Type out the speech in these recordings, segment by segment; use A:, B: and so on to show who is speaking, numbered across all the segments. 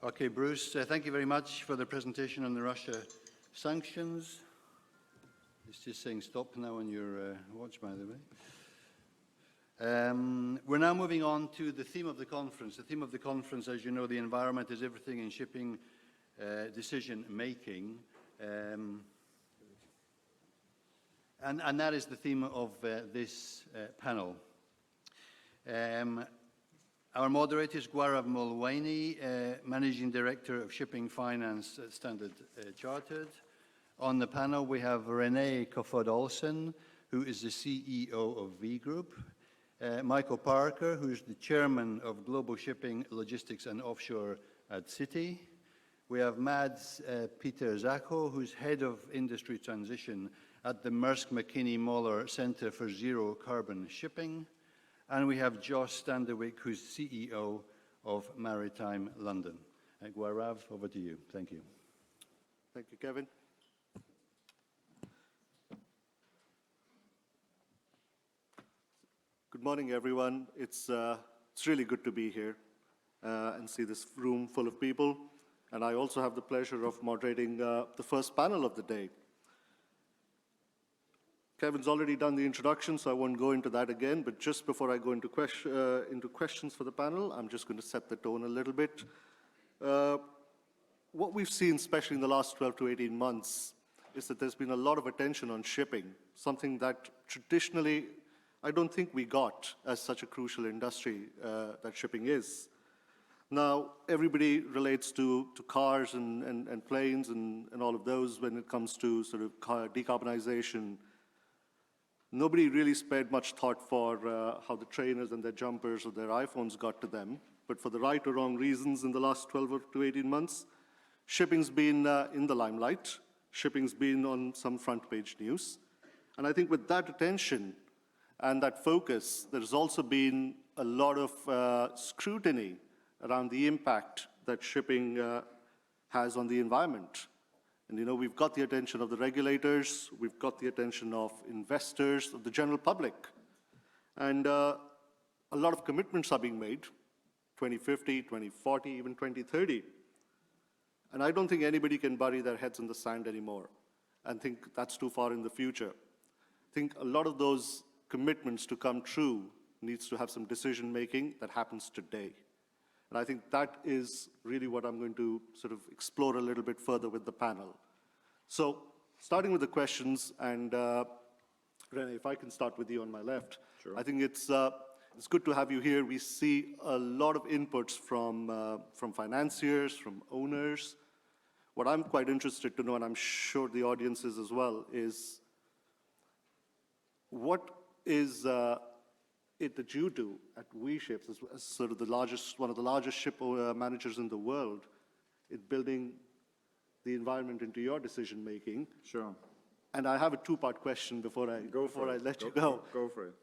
A: Okay, Bruce, thank you very much for the presentation on the Russia sanctions. It's just saying stop now on your watch, by the way. We're now moving on to the theme of the conference. The theme of the conference, as you know, the environment is everything in shipping decision making. And that is the theme of this panel. Our moderator is Gaurav Mulwani, Managing Director of Shipping Finance at Standard Chartered. On the panel, we have Renee Kofod Olsen, who is the CEO of V Group, Michael Parker, who is the Chairman of Global Shipping, Logistics and Offshore at Citi. We have Mads Peter Zacho, who's Head of Industry Transition at the Maersk Mc-Kinney Møller Center for Zero Carbon Shipping. And we have Josh Standerwick, who's CEO of Maritime London. Gaurav, over to you. Thank you.
B: Thank you, Kevin. Good morning, everyone. It's really good to be here and see this room full of people. And I also have the pleasure of moderating the first panel of the day. Kevin's already done the introduction, so I won't go into that again. But just before I go into questions for the panel, I'm just going to set the tone a little bit. What we've seen, especially in the last 12 to 18 months, is that there's been a lot of attention on shipping, something that traditionally I don't think we got as such a crucial industry that shipping is. Now, everybody relates to cars and planes and all of those when it comes to sort of decarbonization. Nobody really spared much thought for how the trainers and their jumpers or their iPhones got to them. But for the right or wrong reasons in the last 12 to 18 months, shipping's been in the limelight. Shipping's been on some front page news. And I think with that attention and that focus, there's also been a lot of scrutiny around the impact that shipping has on the environment. And you know, we've got the attention of the regulators, we've got the attention of investors, of the general public. And a lot of commitments are being made, 2050, 2040, even 2030. And I don't think anybody can bury their heads in the sand anymore and think that's too far in the future. I think a lot of those commitments to come true needs to have some decision making that happens today. And I think that is really what I'm going to sort of explore a little bit further with the panel. So starting with the questions, and Renee, if I can start with you on my left.
C: Sure.
B: I think it's good to have you here. We see a lot of inputs from financiers, from owners. What I'm quite interested to know, and I'm sure the audience is as well, is what is it that you do at V Ships as sort of one of the largest ship managers in the world in building the environment into your decision making?
C: Sure.
B: And I have a two-part question before I let you go.
C: Go for it.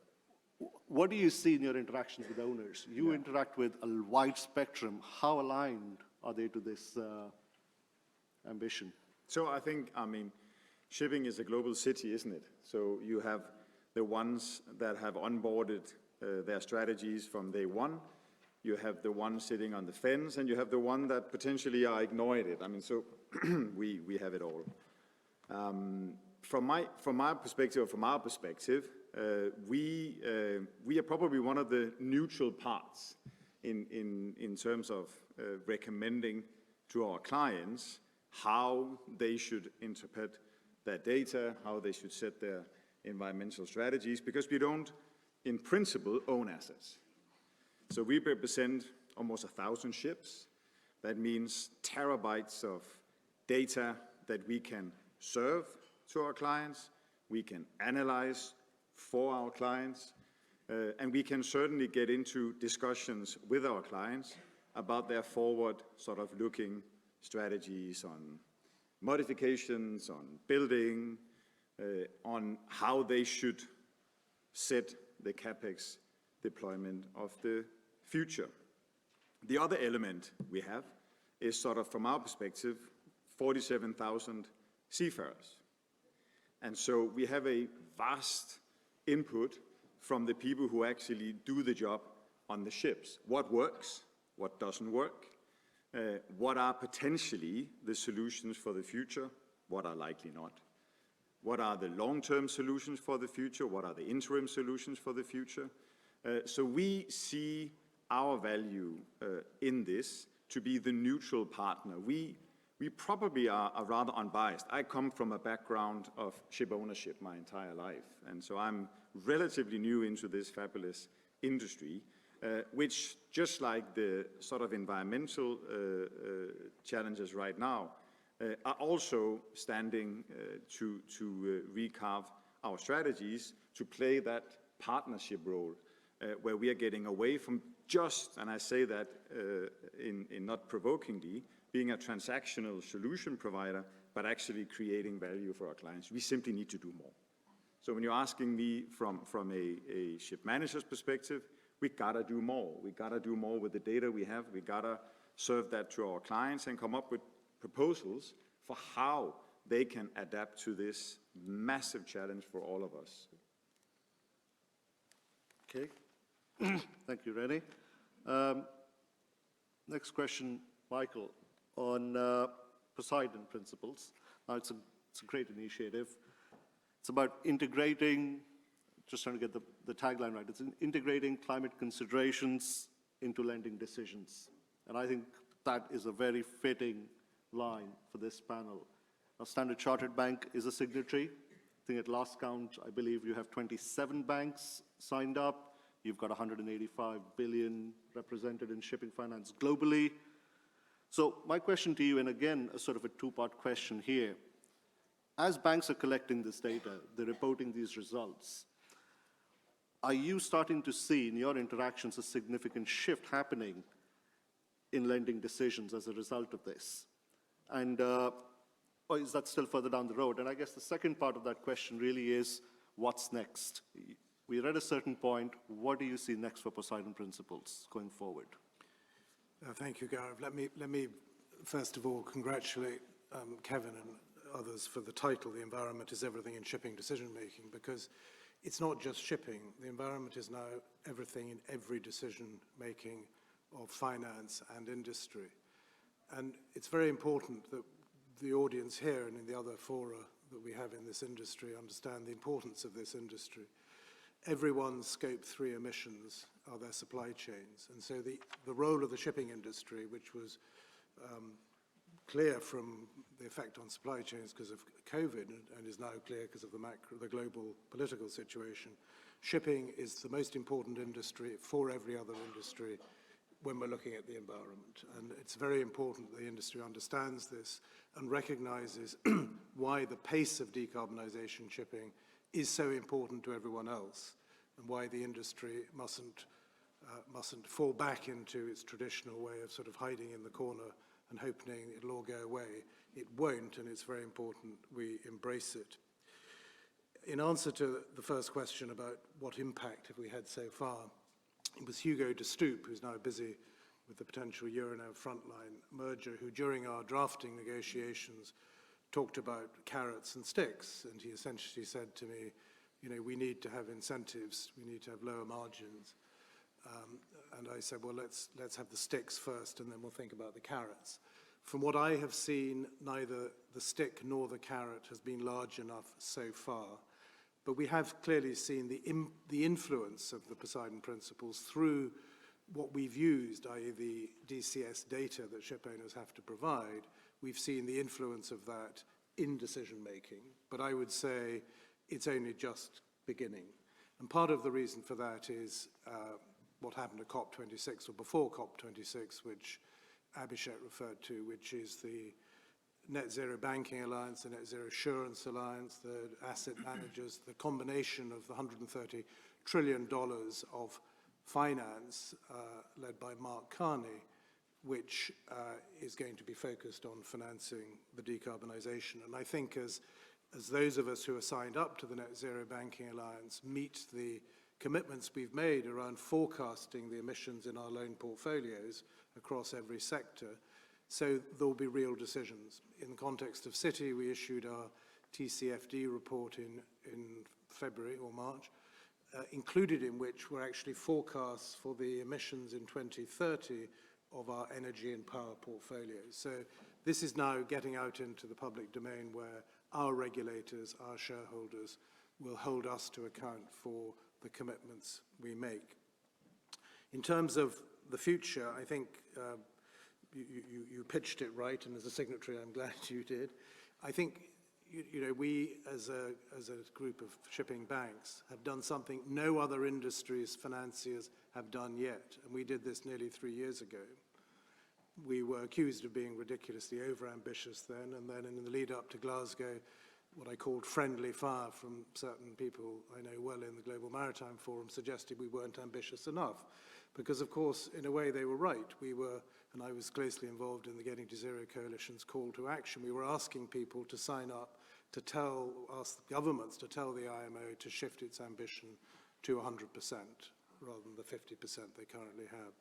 B: What do you see in your interactions with owners? You interact with a wide spectrum. How aligned are they to this ambition?
C: So I think, shipping is a global city, isn't it? So you have the ones that have onboarded their strategies from day one. You have the one sitting on the fence, and you have the one that potentially are ignoring it. So we have it all. From my perspective, or from our perspective, we are probably one of the neutral parts in terms of recommending to our clients how they should interpret their data, how they should set their environmental strategies, because we don't, in principle, own assets. So we represent almost 1,000 ships. That means terabytes of data that we can serve to our clients, we can analyze for our clients, and we can certainly get into discussions with our clients about their forward sort of looking strategies on modifications, on building, on how they should set the CapEx deployment of the future. The other element we have is sort of, from our perspective, 47,000 seafarers. And so we have a vast input from the people who actually do the job on the ships. What works, what doesn't work, What are potentially the solutions for the future? What are likely not? What are the long-term solutions for the future? What are the interim solutions for the future? So we see our value in this to be the neutral partner. We probably are rather unbiased. I come from a background of ship ownership my entire life, and so I'm relatively new into this fabulous industry, which, just like the sort of environmental challenges right now, are also standing to recarve our strategies to play that partnership role, where we are getting away from just, and I say that in not provokingly, being a transactional solution provider, but actually creating value for our clients. We simply need to do more. So when you're asking me from a ship manager's perspective, we gotta do more. We gotta do more with the data we have. We gotta serve that to our clients and come up with proposals for how they can adapt to this massive challenge for all of us.
B: Okay. Thank you, René. Next question, Michael, on Poseidon Principles. Now, it's a great initiative. It's about integrating, just trying to get the tagline right, it's integrating climate considerations into lending decisions. And I think that is a very fitting line for this panel. Now, Standard Chartered Bank is a signatory. I think at last count, I believe you have 27 banks signed up. You've got 185 billion represented in shipping finance globally. So my question to you, and again, a sort of a two-part question here. As banks are collecting this data, they're reporting these results, are you starting to see in your interactions a significant shift happening in lending decisions as a result of this? And or is that still further down the road? And I guess the second part of that question really is, what's next? We're at a certain point. What do you see next for Poseidon Principles going forward?
D: Thank you, Gaurav. Let me first of all congratulate Kevin and others for the title, The Environment is Everything in Shipping Decision-Making, because it's not just shipping. The environment is now everything in every decision-making of finance and industry. And it's very important that the audience here and in the other fora that we have in this industry understand the importance of this industry. Everyone's Scope 3 emissions are their supply chains. And so the role of the shipping industry, which was clear from the effect on supply chains because of COVID and is now clear because of the global political situation, shipping is the most important industry for every other industry when we're looking at the environment. And it's very important the industry understands this and recognizes why the pace of decarbonization shipping is so important to everyone else, and why the industry mustn't fall back into its traditional way of sort of hiding in the corner and hoping it'll all go away. It won't, and it's very important we embrace it. In answer to the first question about what impact have we had so far, it was Hugo de Stoop, who's now busy with the potential Euronav Frontline merger, who during our drafting negotiations talked about carrots and sticks, and he essentially said to me, you know, we need to have incentives, we need to have lower margins. And I said, well, let's have the sticks first, and then we'll think about the carrots. From what I have seen, neither the stick nor the carrot has been large enough so far. But we have clearly seen the influence of the Poseidon Principles through what we've used, i.e. the DCS data that ship owners have to provide. We've seen the influence of that in decision-making, but I would say it's only just beginning. And part of the reason for that is what happened at COP26, or before COP26, which Abhishek referred to, which is the Net Zero Banking Alliance, the Net Zero Assurance Alliance, the asset managers, the combination of the $130 trillion of finance led by Mark Carney, which is going to be focused on financing the decarbonization. And I think as those of us who are signed up to the Net Zero Banking Alliance meet the commitments we've made around forecasting the emissions in our loan portfolios across every sector, so there will be real decisions. In the context of Citi, we issued our TCFD report in February or March, included in which were actually forecasts for the emissions in 2030 of our energy and power portfolios. So this is now getting out into the public domain where our regulators, our shareholders, will hold us to account for the commitments we make. In terms of the future, I think you pitched it right, and as a signatory, I'm glad you did. I think we, as a group of shipping banks, have done something no other industries, financiers have done yet, and we did this nearly 3 years ago. We were accused of being ridiculously overambitious then, and then in the lead up to Glasgow, what I called friendly fire from certain people I know well in the Global Maritime Forum suggested we weren't ambitious enough. Because, of course, in a way they were right. We were, and I was closely involved in the Getting to Zero Coalition's call to action, we were asking people to sign up to ask governments to tell the IMO to shift its ambition to 100% rather than the 50% they currently have.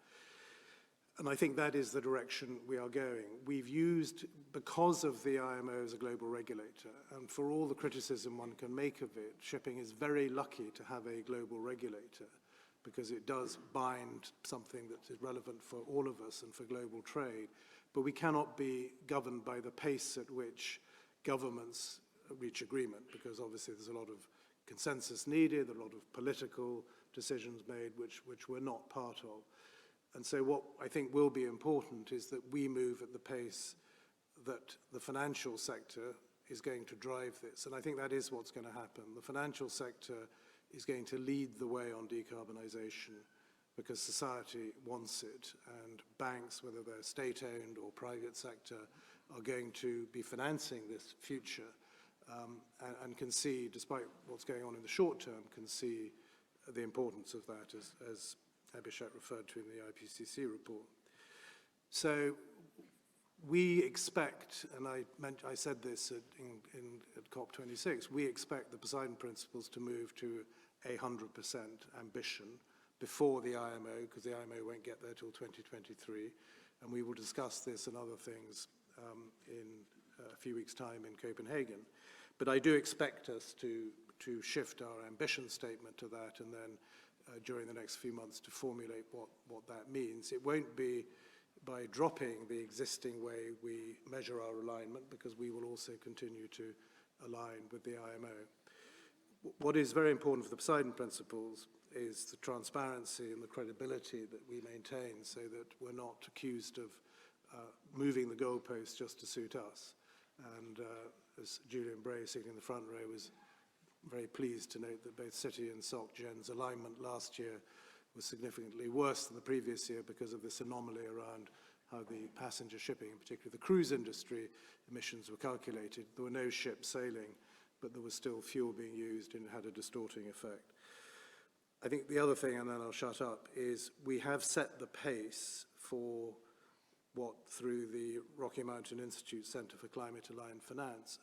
D: And I think that is the direction we are going. We've used, because of the IMO as a global regulator, and for all the criticism one can make of it, shipping is very lucky to have a global regulator because it does bind something that is relevant for all of us and for global trade. But we cannot be governed by the pace at which governments reach agreement, because obviously there's a lot of consensus needed, a lot of political decisions made which we're not part of. And so what I think will be important is that we move at the pace that the financial sector is going to drive this. And I think that is what's going to happen. The financial sector is going to lead the way on decarbonisation because society wants it. And banks, whether they're state-owned or private sector, are going to be financing this future and can see, despite what's going on in the short term, can see the importance of that as Abhishek referred to in the IPCC report. So we expect, and I said this at COP26, we expect the Poseidon Principles to move to 100% ambition before the IMO, because the IMO won't get there till 2023, and we will discuss this and other things in a few weeks' time in Copenhagen. But I do expect us to shift our ambition statement to that, and then during the next few months to formulate what that means. It won't be by dropping the existing way we measure our alignment, because we will also continue to align with the IMO. What is very important for the Poseidon Principles is the transparency and the credibility that we maintain, so that we're not accused of moving the goalposts just to suit us. And as Julian Bray, sitting in the front row, was very pleased to note that both Citi and Soc Gen's alignment last year was significantly worse than the previous year because of this anomaly around how the passenger shipping, and particularly the cruise industry, emissions were calculated. There were no ships sailing, but there was still fuel being used, and it had a distorting effect. I think the other thing, and then I'll shut up, is we have set the pace for what, through the Rocky Mountain Institute Center for Climate Aligned Finance,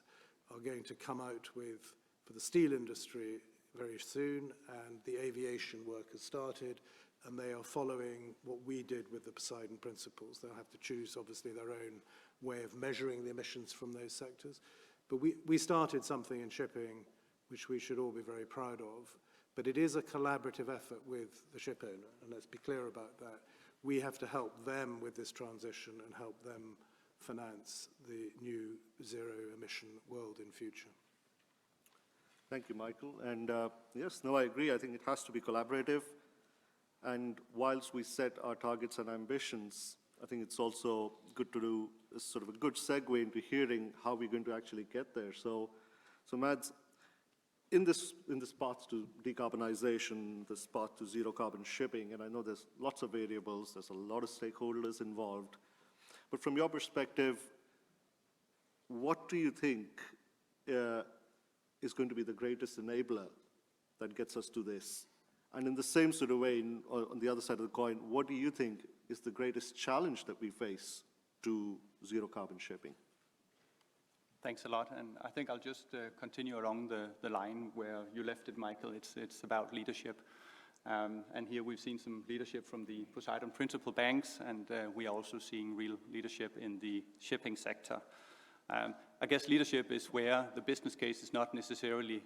D: are going to come out with for the steel industry very soon, and the aviation work has started, and they are following what we did with the Poseidon Principles. They'll have to choose, obviously, their own way of measuring the emissions from those sectors. But we started something in shipping which we should all be very proud of, but it is a collaborative effort with the ship owner, and let's be clear about that. We have to help them with this transition and help them finance the new zero-emission world in future.
B: Thank you, Michael. And yes, no, I agree. I think it has to be collaborative. And whilst we set our targets and ambitions, I think it's also good to do sort of a good segue into hearing how we're going to actually get there. So Mads, in this path to decarbonization, this path to zero carbon shipping, and I know there's lots of variables, there's a lot of stakeholders involved, but from your perspective, what do you think is going to be the greatest enabler that gets us to this? And in the same sort of way, on the other side of the coin, what do you think is the greatest challenge that we face to zero carbon shipping?
E: Thanks a lot, and I think I'll just continue along the line where you left it, Michael. It's about leadership. And here we've seen some leadership from the Poseidon Principle banks, and we are also seeing real leadership in the shipping sector. I guess leadership is where the business case is not necessarily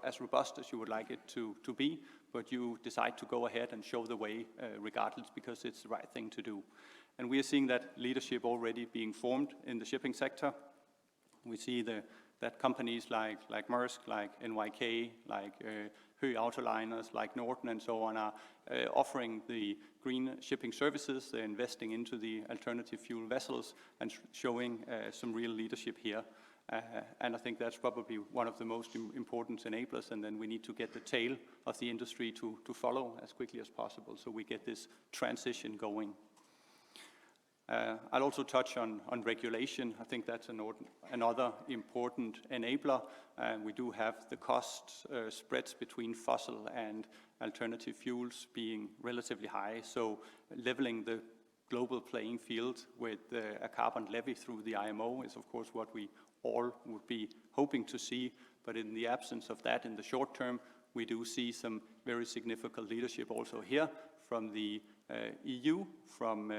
E: as robust as you would like it to be, but you decide to go ahead and show the way regardless, because it's the right thing to do. And we are seeing that leadership already being formed in the shipping sector. We see that companies like Maersk, like NYK, like Höegh Autoliners, like Norton and so on are offering the green shipping services. They're investing into the alternative fuel vessels and showing some real leadership here. And I think that's probably one of the most important enablers, and then we need to get the tail of the industry to follow as quickly as possible so we get this transition going. I'll also touch on regulation. I think that's another important enabler. We do have the cost spreads between fossil and alternative fuels being relatively high, so leveling the global playing field with a carbon levy through the IMO is of course what we all would be hoping to see, but in the absence of that in the short term, we do see some very significant leadership also here from the EU, from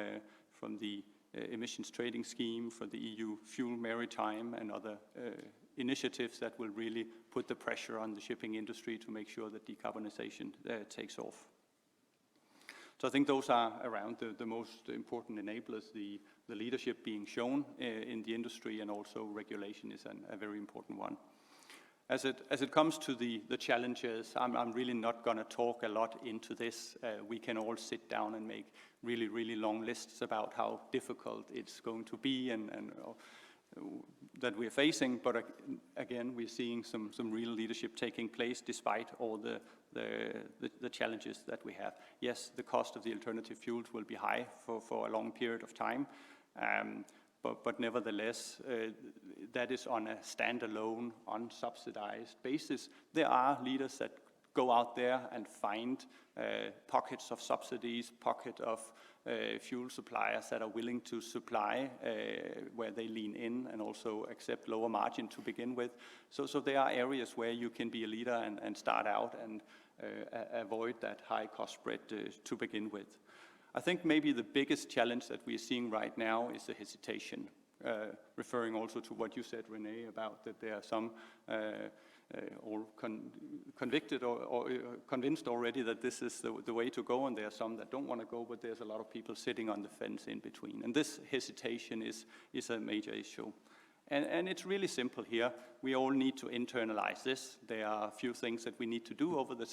E: the emissions trading scheme, from the EU Fuel Maritime and other initiatives that will really put the pressure on the shipping industry to make sure that decarbonization takes off. So I think those are around the most important enablers, the leadership being shown in the industry, and also regulation is a very important one. As it comes to the challenges, I'm really not going to talk a lot into this. We can all sit down and make really, really long lists about how difficult it's going to be and that we're facing. But again, we're seeing some real leadership taking place despite all the challenges that we have. Yes, the cost of the alternative fuels will be high for a long period of time. But nevertheless, that is on a standalone, unsubsidized basis. There are leaders that go out there and find pockets of subsidies, pocket of fuel suppliers that are willing to supply where they lean in and also accept lower margin to begin with. So there are areas where you can be a leader and start out and avoid that high cost spread to begin with. I think maybe the biggest challenge that we're seeing right now is the hesitation, referring also to what you said, René, about that there are some convicted or convinced already that this is the way to go, and there are some that don't want to go, but there's a lot of people sitting on the fence in between. And this hesitation is a major issue. And it's really simple here. We all need to internalize this. There are a few things that we need to do over the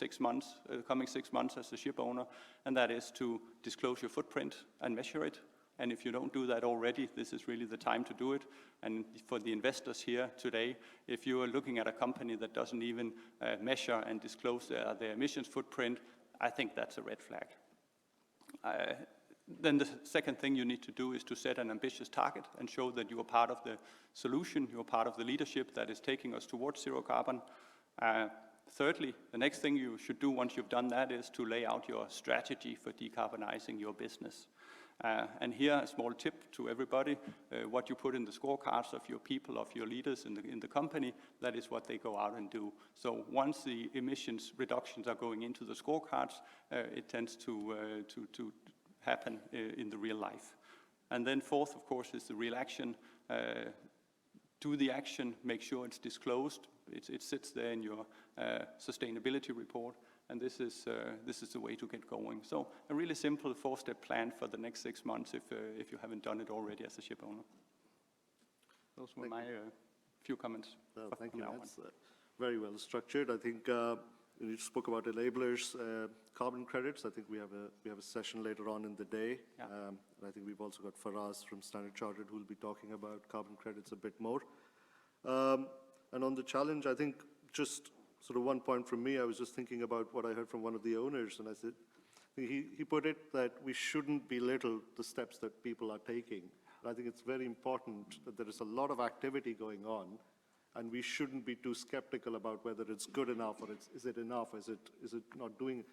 E: coming 6 months as a ship owner, and that is to disclose your footprint and measure it. And if you don't do that already, this is really the time to do it. And for the investors here today, if you are looking at a company that doesn't even measure and disclose their emissions footprint, I think that's a red flag. Then the second thing you need to do is to set an ambitious target and show that you are part of the solution, you are part of the leadership that is taking us towards zero carbon. Thirdly, the next thing you should do once you've done that is to lay out your strategy for decarbonizing your business. And here, a small tip to everybody, what you put in the scorecards of your people, of your leaders in the company, that is what they go out and do. So once the emissions reductions are going into the scorecards, it tends to happen in the real life. And then fourth, of course, is the real action. Do the action, make sure it's disclosed. It sits there in your sustainability report, and this is the way to get going. So a really simple 4-step plan for the next 6 months if you haven't done it already as a ship owner. Those were my few comments.
B: Well, thank you. That's very well structured. I think you spoke about enablers, carbon credits. I think we have a session later on in the day.
E: Yeah.
B: And I think we've also got Faraz from Standard Chartered who will be talking about carbon credits a bit more. And on the challenge, I think just sort of one point from me, I was just thinking about what I heard from one of the owners, and I said, he put it that we shouldn't belittle the steps that people are taking. And I think it's very important that there is a lot of activity going on, and we shouldn't be too skeptical about whether it's good enough or is it enough, is it not doing.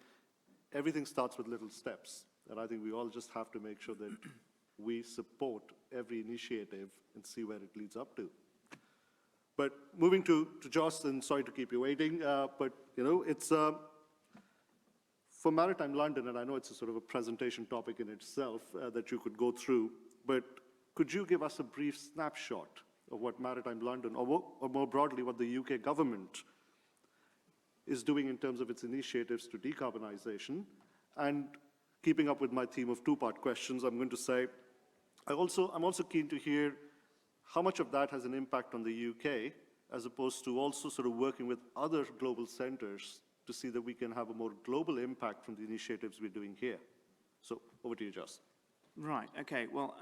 B: Everything starts with little steps, and I think we all just have to make sure that we support every initiative and see where it leads up to. But moving to Jos, and sorry to keep you waiting, but you know, it's for Maritime London, and I know it's a sort of a presentation topic in itself that you could go through, but could you give us a brief snapshot of what Maritime London, or more broadly, what the UK government is doing in terms of its initiatives to decarbonization. And keeping up with my theme of two-part questions, I'm going to say, I'm also keen to hear how much of that has an impact on the UK, as opposed to also sort of working with other global centers to see that we can have a more global impact from the initiatives we're doing here. So over to you, Jos.
F: Right, okay, well,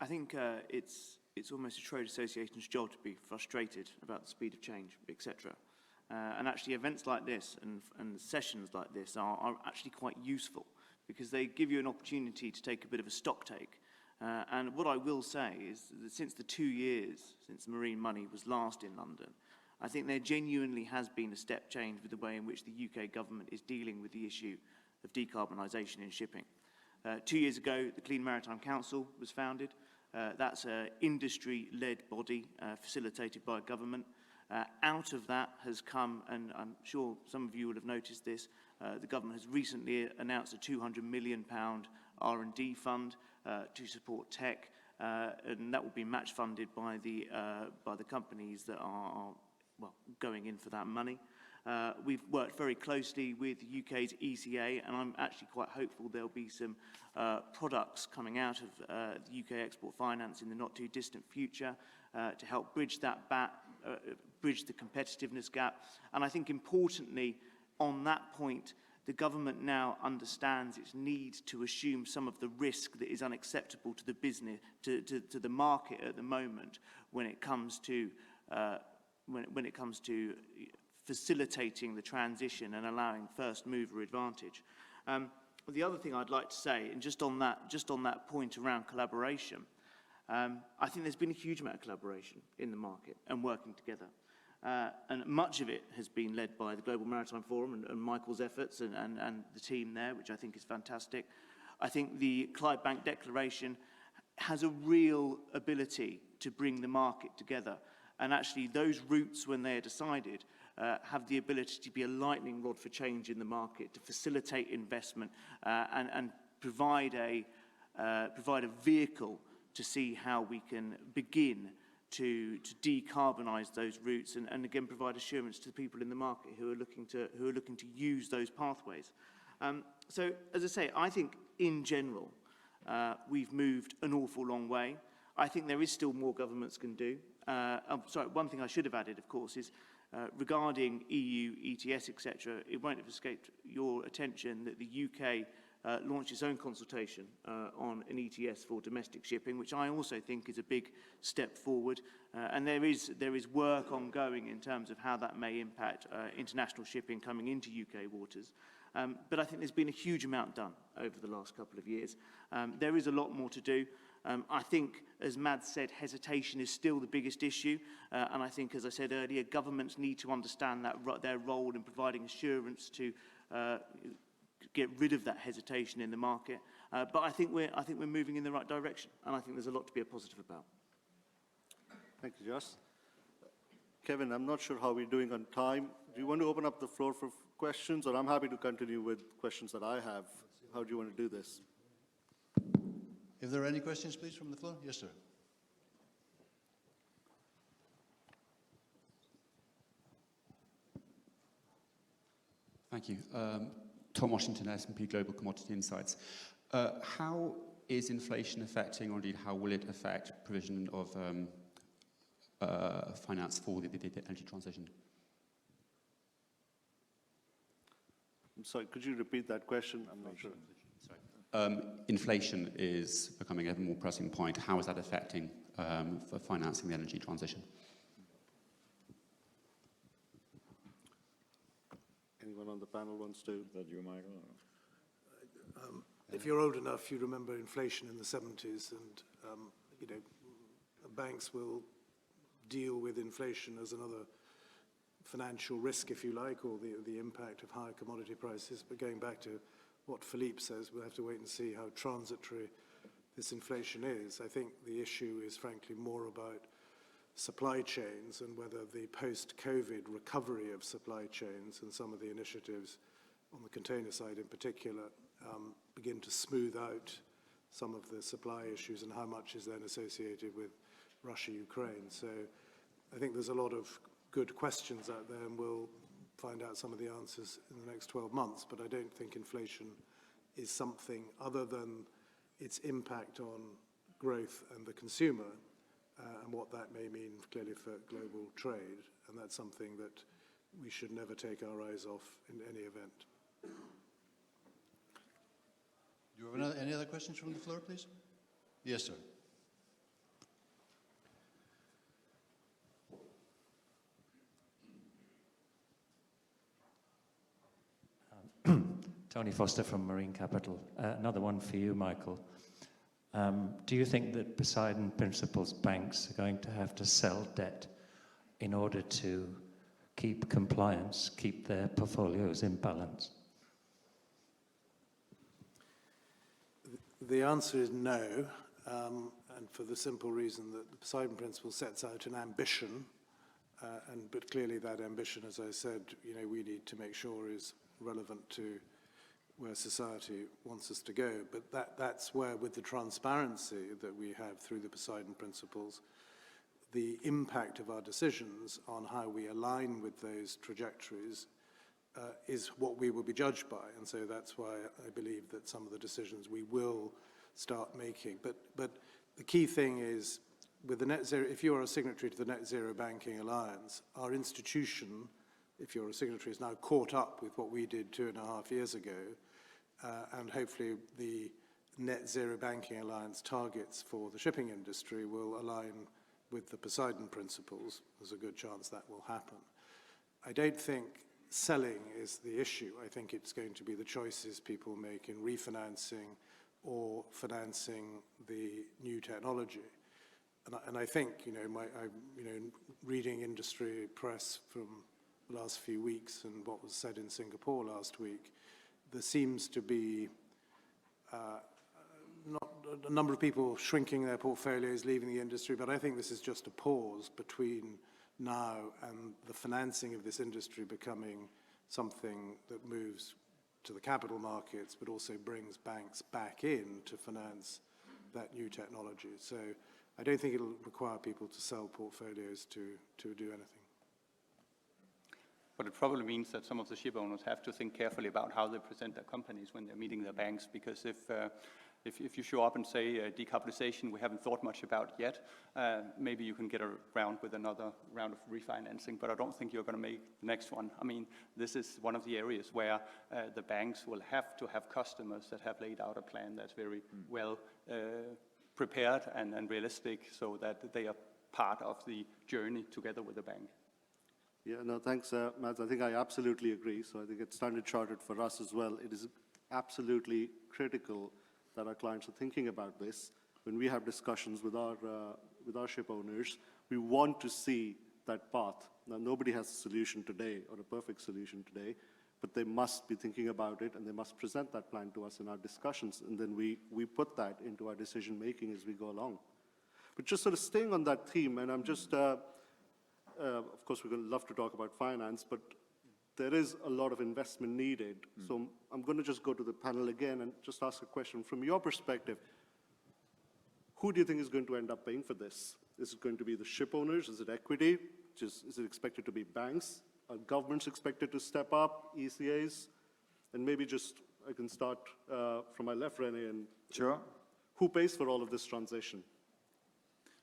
F: I think it's almost a trade association's job to be frustrated about the speed of change, etc. And actually events like this and sessions like this are actually quite useful because they give you an opportunity to take a bit of a stock take. And what I will say is that since the 2 years since Marine Money was last in London, I think there genuinely has been a step change with the way in which the UK government is dealing with the issue of decarbonisation in shipping. 2 years ago, the Clean Maritime Council was founded. That's an industry-led body facilitated by government. Out of that has come, and I'm sure some of you will have noticed this, the government has recently announced a £200 million R&D fund to support tech, and that will be match funded by the companies that are well, going in for that money. We've worked very closely with the UK's ECA, and I'm actually quite hopeful there'll be some products coming out of the UK Export Finance in the not too distant future to help bridge that bridge the competitiveness gap. And I think importantly, on that point, the government now understands its need to assume some of the risk that is unacceptable to the business, to the market at the moment when it comes to when it comes to facilitating the transition and allowing first mover advantage. The other thing I'd like to say, and just on that point around collaboration, I think there's been a huge amount of collaboration in the market and working together. And much of it has been led by the Global Maritime Forum and Michael's efforts and the team there, which I think is fantastic. I think the Clydebank Declaration has a real ability to bring the market together. And actually, those routes, when they are decided, have the ability to be a lightning rod for change in the market, to facilitate investment and provide a vehicle to see how we can begin to decarbonise those routes and again provide assurance to the people in the market who are looking to use those pathways. So, as I say, I think in general we've moved an awful long way. I think there is still more governments can do. Sorry, one thing I should have added, of course, is regarding EU, ETS, etc. It won't have escaped your attention that the UK launched its own consultation on an ETS for domestic shipping, which I also think is a big step forward. And there is work ongoing in terms of how that may impact international shipping coming into UK waters. But I think there's been a huge amount done over the last couple of years. There is a lot more to do. I think, as Mads said, hesitation is still the biggest issue. And I think, as I said earlier, governments need to understand that their role in providing assurance to get rid of that hesitation in the market. But I think we're moving in the right direction, and I think there's a lot to be positive about.
B: Thank you, Jos. Kevin, I'm not sure how we're doing on time. Do you want to open up the floor for questions, or I'm happy to continue with questions that I have? How do you want to do this?
A: If there are any questions, please, from the floor. Yes, sir.
G: Thank you. Tom Washington, S&P Global Commodity Insights. How is inflation affecting, or indeed how will it affect, provision of finance for the energy transition?
B: I'm sorry, could you repeat that question? I'm not sure.
G: Inflation is becoming an ever more pressing point. How is that affecting for financing the energy transition?
B: Anyone on the panel wants to?
C: Is that you, Michael?
D: If you're old enough, you remember inflation in the 70s, and you know, banks will deal with inflation as another financial risk, if you like, or the impact of higher commodity prices. But going back to what Philippe says, we'll have to wait and see how transitory this inflation is. I think the issue is frankly more about supply chains and whether the post-COVID recovery of supply chains and some of the initiatives on the container side in particular begin to smooth out some of the supply issues and how much is then associated with Russia, Ukraine. So I think there's a lot of good questions out there, and we'll find out some of the answers in the next 12 months, but I don't think inflation is something other than its impact on growth and the consumer, and what that may mean clearly for global trade, and that's something that we should never take our eyes off in any event.
A: Do you have any other questions from the floor, please? Yes, sir.
H: Tony Foster from Marine Capital. Another one for you, Michael. Do you think that Poseidon Principles banks are going to have to sell debt in order to keep compliance, keep their portfolios in balance?
D: The answer is no, and for the simple reason that the Poseidon Principle sets out an ambition, but clearly that ambition, as I said, we need to make sure is relevant to where society wants us to go. But that's where, with the transparency that we have through the Poseidon Principles, the impact of our decisions on how we align with those trajectories is what we will be judged by. And so that's why I believe that some of the decisions we will start making. But the key thing is, with the net zero, if you are a signatory to the Net Zero Banking Alliance, our institution, if you're a signatory, is now caught up with what we did 2.5 years ago, and hopefully the Net Zero Banking Alliance targets for the shipping industry will align with the Poseidon Principles. There's a good chance that will happen. I don't think selling is the issue. I think it's going to be the choices people make in refinancing or financing the new technology. And I think, reading industry press from the last few weeks and what was said in Singapore last week, there seems to be not a number of people shrinking their portfolios, leaving the industry, but I think this is just a pause between now and the financing of this industry becoming something that moves to the capital markets, but also brings banks back in to finance that new technology. So I don't think it'll require people to sell portfolios to do anything.
E: But it probably means that some of the ship owners have to think carefully about how they present their companies when they're meeting their banks, because if you show up and say decarbonisation we haven't thought much about yet, maybe you can get around with another round of refinancing, but I don't think you're going to make the next one. I mean, this is one of the areas where the banks will have to have customers that have laid out a plan that's very well prepared and realistic, so that they are part of the journey together with the bank.
B: Yeah, no, thanks, Mads. I think I absolutely agree. So I think it's Standard Chartered for us as well. It is absolutely critical that our clients are thinking about this. When we have discussions with our ship owners, we want to see that path. Now, nobody has a solution today or a perfect solution today, but they must be thinking about it and they must present that plan to us in our discussions. And then we put that into our decision making as we go along. But just sort of staying on that theme, and I'm just, of course, we're going to love to talk about finance, but there is a lot of investment needed. So I'm going to just go to the panel again and just ask a question. From your perspective, who do you think is going to end up paying for this? Is it going to be the ship owners? Is it equity? Is it expected to be banks? Are governments expected to step up, ECAs? And maybe just, I can start from my left, René. And
C: Sure.
B: who pays for all of this transition?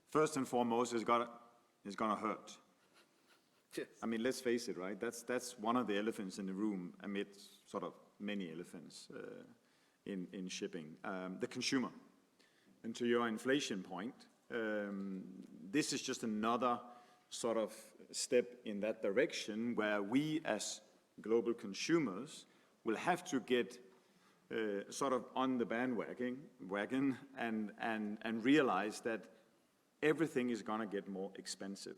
C: First and foremost, it's gonna hurt.
B: Yes.
C: I mean, let's face it, right? That's one of the elephants in the room amid sort of many elephants in shipping. The consumer. And to your inflation point, this is just another sort of step in that direction where we as global consumers will have to get sort of on the bandwagon and realize that everything is going to get more expensive.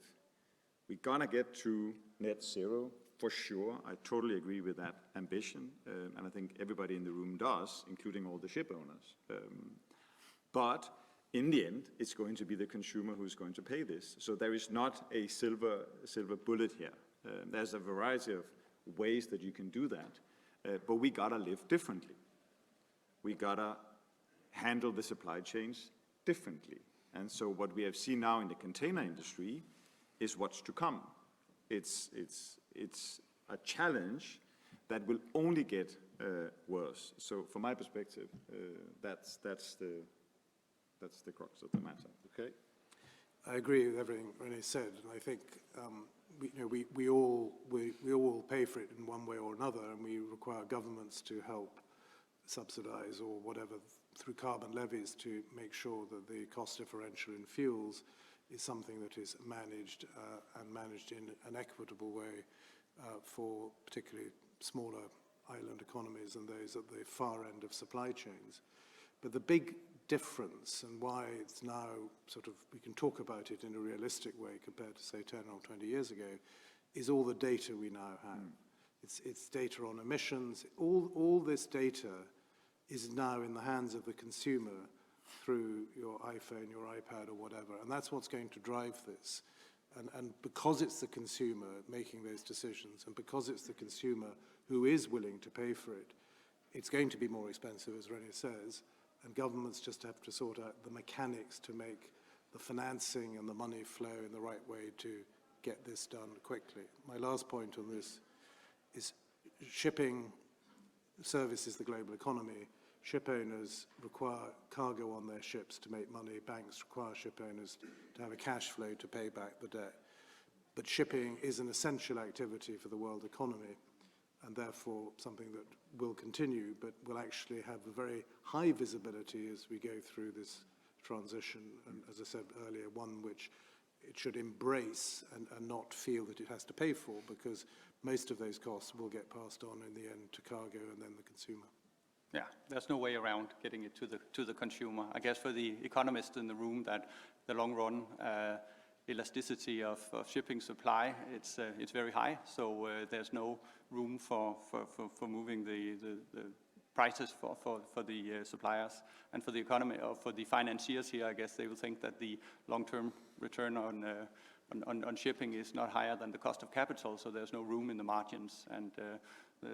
C: We're going to get to net zero for sure. I totally agree with that ambition, and I think everybody in the room does, including all the ship owners. But in the end, it's going to be the consumer who's going to pay this. So there is not a silver bullet here. There's a variety of ways that you can do that, but we got to live differently. We got to handle the supply chains differently. And so what we have seen now in the container industry is what's to come. a challenge that will only get worse. So from my perspective, that's the crux of the matter.
B: Okay.
D: I agree with everything René said, and I think we all pay for it in one way or another, and we require governments to help subsidize or whatever through carbon levies to make sure that the cost differential in fuels is something that is managed and managed in an equitable way for particularly smaller island economies and those at the far end of supply chains. But the big difference and why it's now sort of, we can talk about it in a realistic way compared to say 10 or 20 years ago, is all the data we now have. It's data on emissions. All this data is now in the hands of the consumer through your iPhone, your iPad or whatever, and that's what's going to drive this. And because it's the consumer making those decisions, and because it's the consumer who is willing to pay for it, it's going to be more expensive, as René says, and governments just have to sort out the mechanics to make the financing and the money flow in the right way to get this done quickly. My last point on this is shipping services the global economy. Ship owners require cargo on their ships to make money. Banks require ship owners to have a cash flow to pay back the debt. But shipping is an essential activity for the world economy, and therefore something that will continue, but will actually have a very high visibility as we go through this transition. And as I said earlier, one which it should embrace and not feel that it has to pay for, because most of those costs will get passed on in the end to cargo and then the consumer.
E: Yeah, there's no way around getting it to the consumer. I guess for the economists in the room, that the long run elasticity of shipping supply, it's very high. So there's no room for moving the prices for the suppliers. And for the economy, or for the financiers here, I guess they will think that the long-term return on shipping is not higher than the cost of capital. So there's no room in the margins, and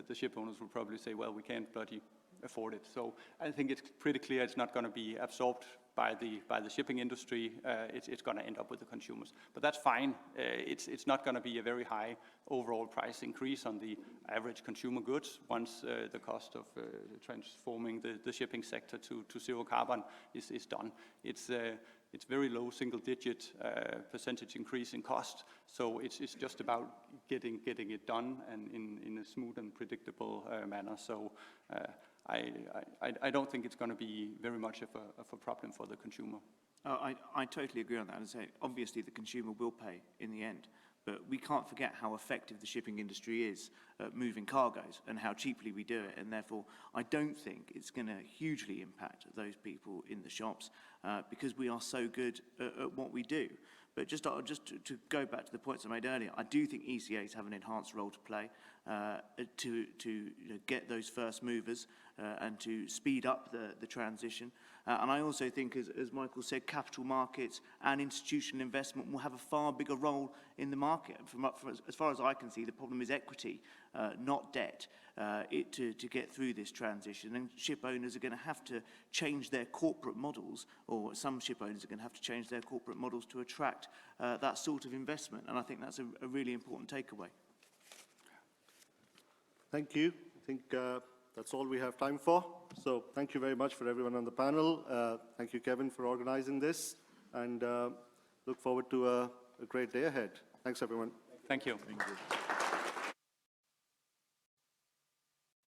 E: the ship owners will probably say, well, we can't bloody afford it. So I think it's pretty clear it's not going to be absorbed by the shipping industry. It's going to end up with the consumers. But that's fine. It's not going to be a very high overall price increase on the average consumer goods once the cost of transforming the shipping sector to zero carbon is done. It's very low single-digit percentage increase in cost. So it's just about getting it done and in a smooth and predictable manner. So I don't think it's going to be very much of a problem for the consumer.
F: I totally agree on that. And say, obviously, the consumer will pay in the end. But we can't forget how effective the shipping industry is at moving cargoes and how cheaply we do it. And therefore, I don't think it's going to hugely impact those people in the shops because we are so good at what we do. But just to go back to the points I made earlier, I do think ECAs have an enhanced role to play to get those first movers and to speed up the transition. And I also think, as Michael said, capital markets and institutional investment will have a far bigger role in the market. As far as I can see, the problem is equity, not debt, to get through this transition. And ship owners are going to have to change their corporate models, or some ship owners are going to have to change their corporate models to attract that sort of investment. And I think that's a really important takeaway.
B: Thank you. I think that's all we have time for. So thank you very much for everyone on the panel. Thank you, Kevin, for organizing this. And look forward to a great day ahead. Thanks, everyone.
E: Thank you.
C: Thank you.